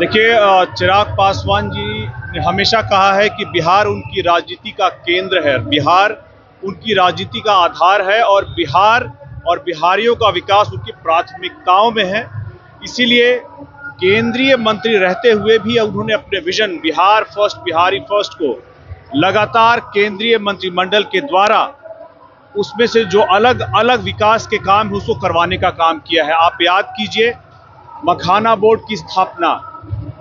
देखिए, चिराग पासवान जी ने हमेशा कहा है कि बिहार उनकी राजनीति का केंद्र है, बिहार उनकी राजनीति का आधार है और बिहार और बिहारियों का विकास उनकी प्राथमिकताओं में है। इसीलिए केंद्रीय मंत्री रहते हुए भी उन्होंने अपने vision Bihar first, Bihari first को लगातार केंद्रीय मंत्रिमंडल के द्वारा उसमें से जो अलग अलग विकास के काम है उसको करवाने का काम किया है। आप याद कीजिए, मखाना बोर्ड की स्थापना,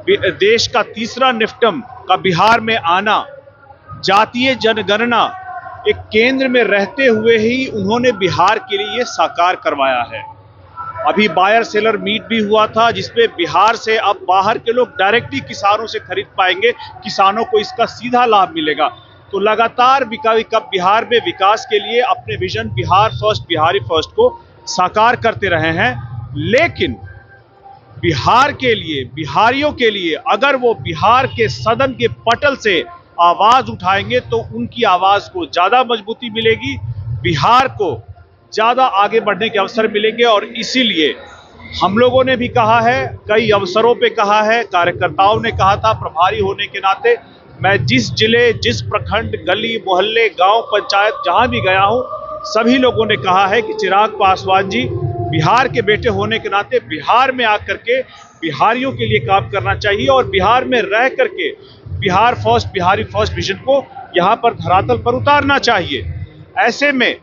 देश का तीसरा निफ्टम का बिहार में आना, जातीय जनगणना, एक केंद्र में रहते हुए ही उन्होंने बिहार के लिए ये साकार करवाया है। अभी बायर सेलर मीट भी हुआ था जिसमें बिहार से अब बाहर के लोग डायरेक्टली किसानों से खरीद पाएंगे, किसानों को इसका सीधा लाभ मिलेगा। तो लगातार बिहार में विकास के लिए अपने vision Bihar first, Bihari first को साकार करते रहे हैं। लेकिन बिहार के लिए, बिहारियों के लिए अगर वो बिहार के सदन के पटल से आवाज उठाएंगे तो उनकी आवाज को ज्यादा मजबूती मिलेगी, बिहार को ज्यादा आगे बढ़ने के अवसर मिलेंगे। और इसीलिए हम लोगों ने भी कहा है, कई अवसरों पे कहा है, कार्यकर्ताओं ने कहा था, प्रभारी होने के नाते मैं जिस जिले, जिस प्रखंड, गली मोहल्ले, गांव पंचायत जहां भी गया हूं, सभी लोगों ने कहा है कि चिराग पासवान जी बिहार के बेटे होने के नाते बिहार में आकर के बिहारियों के लिए काम करना चाहिए और बिहार में रह करके Bihar first, Bihari first vision को यहाँ पर धरातल पर उतारना चाहिए। ऐसे में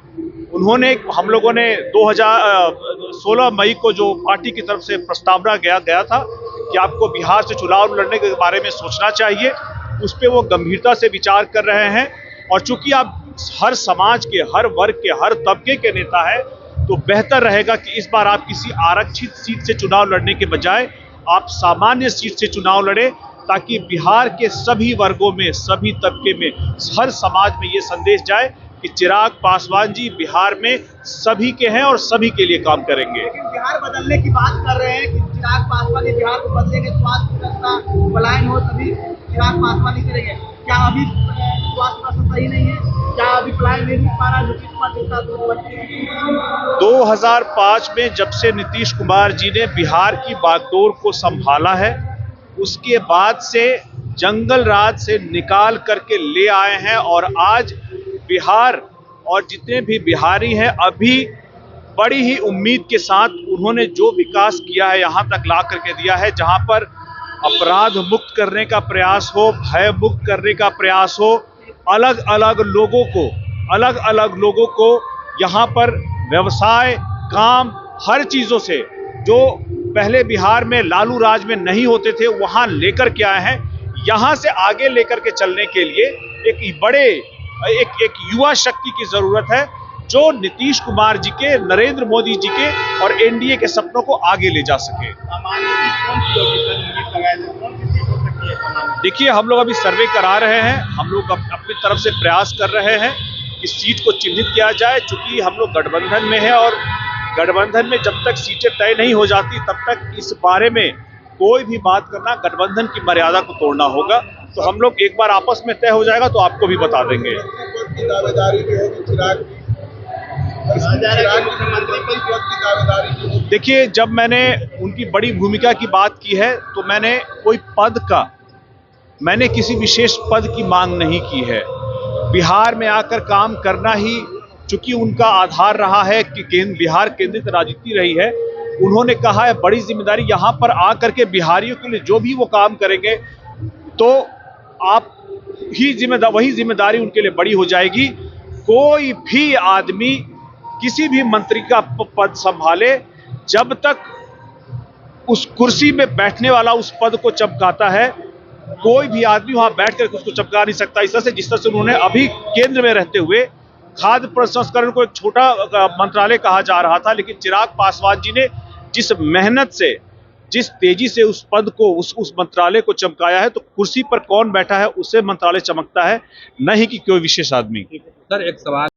उन्होंने, हम लोगों ने 2016 मई को जो पार्टी की तरफ से प्रस्तावना गया था कि आपको बिहार से चुनाव लड़ने के बारे में सोचना चाहिए, उस पर वो गंभीरता से विचार कर रहे हैं। और चूंकि आप हर समाज के, हर वर्ग के, हर तबके के नेता है, तो बेहतर रहेगा कि इस बार आप किसी आरक्षित सीट से चुनाव लड़ने के बजाय आप सामान्य सीट से चुनाव लड़े, ताकि बिहार के सभी वर्गों में, सभी तबके में, हर समाज में ये संदेश जाए कि चिराग पासवान जी बिहार में सभी के हैं और सभी के लिए काम करेंगे। लेकिन बिहार बदलने की बात कर रहे हैं कि चिराग पासवान जी बिहार को बदलेंगे, स्वास्थ्य व्यवस्था पलायन हो तभी चिराग पासवान ही करेंगे। क्या अभी स्वास्थ्य व्यवस्था सही नहीं है? क्या अभी पलायन नहीं हो पा रहा? 2005 में जब से नीतीश कुमार जी ने बिहार की बागडोर को संभाला है, उसके बाद से जंगल राज से निकाल करके ले आए हैं और आज बिहार और जितने भी बिहारी हैं अभी बड़ी ही उम्मीद के साथ उन्होंने जो विकास किया है यहाँ तक ला करके दिया है, जहाँ पर अपराध मुक्त करने का प्रयास हो, भय मुक्त करने का प्रयास हो, अलग अलग लोगों को यहाँ पर व्यवसाय, काम, हर चीज़ों से जो पहले बिहार में लालू राज में नहीं होते थे वहाँ लेकर के आए हैं। यहाँ से आगे लेकर के चलने के लिए एक युवा शक्ति की जरूरत है जो नीतीश कुमार जी के, नरेंद्र मोदी जी के और एनडीए के सपनों को आगे ले जा सके। देखिए, हम लोग अभी सर्वे करा रहे हैं, हम लोग अपनी तरफ से प्रयास कर रहे हैं कि सीट को चिन्हित किया जाए। चूंकि हम लोग गठबंधन में हैं और गठबंधन में जब तक सीटें तय नहीं हो जाती तब तक इस बारे में कोई भी बात करना गठबंधन की मर्यादा को तोड़ना होगा। तो हम लोग एक बार आपस में तय हो जाएगा तो आपको भी बता देंगे। देखिए, जब मैंने उनकी बड़ी भूमिका की बात की है तो मैंने किसी विशेष पद की मांग नहीं की है। बिहार में आकर काम करना ही चूंकि उनका आधार रहा है कि बिहार केंद्रित राजनीति रही है, उन्होंने कहा है बड़ी जिम्मेदारी यहाँ पर आकर के बिहारियों के लिए जो भी वो काम करेंगे तो वही जिम्मेदारी उनके लिए बड़ी हो जाएगी। कोई भी आदमी किसी भी मंत्री का पद संभाले, जब तक उस कुर्सी में बैठने वाला उस पद को चमकाता है, कोई भी आदमी वहां बैठ कर उसको चमका नहीं सकता। इस तरह से, जिस तरह से उन्होंने अभी केंद्र में रहते हुए खाद्य प्रसंस्करण को एक छोटा मंत्रालय कहा जा रहा था, लेकिन चिराग पासवान जी ने जिस मेहनत से, जिस तेजी से उस पद को, उस मंत्रालय को चमकाया है, तो कुर्सी पर कौन बैठा है उससे मंत्रालय चमकता है, न ही कि कोई विशेष आदमी। सर, एक सवाल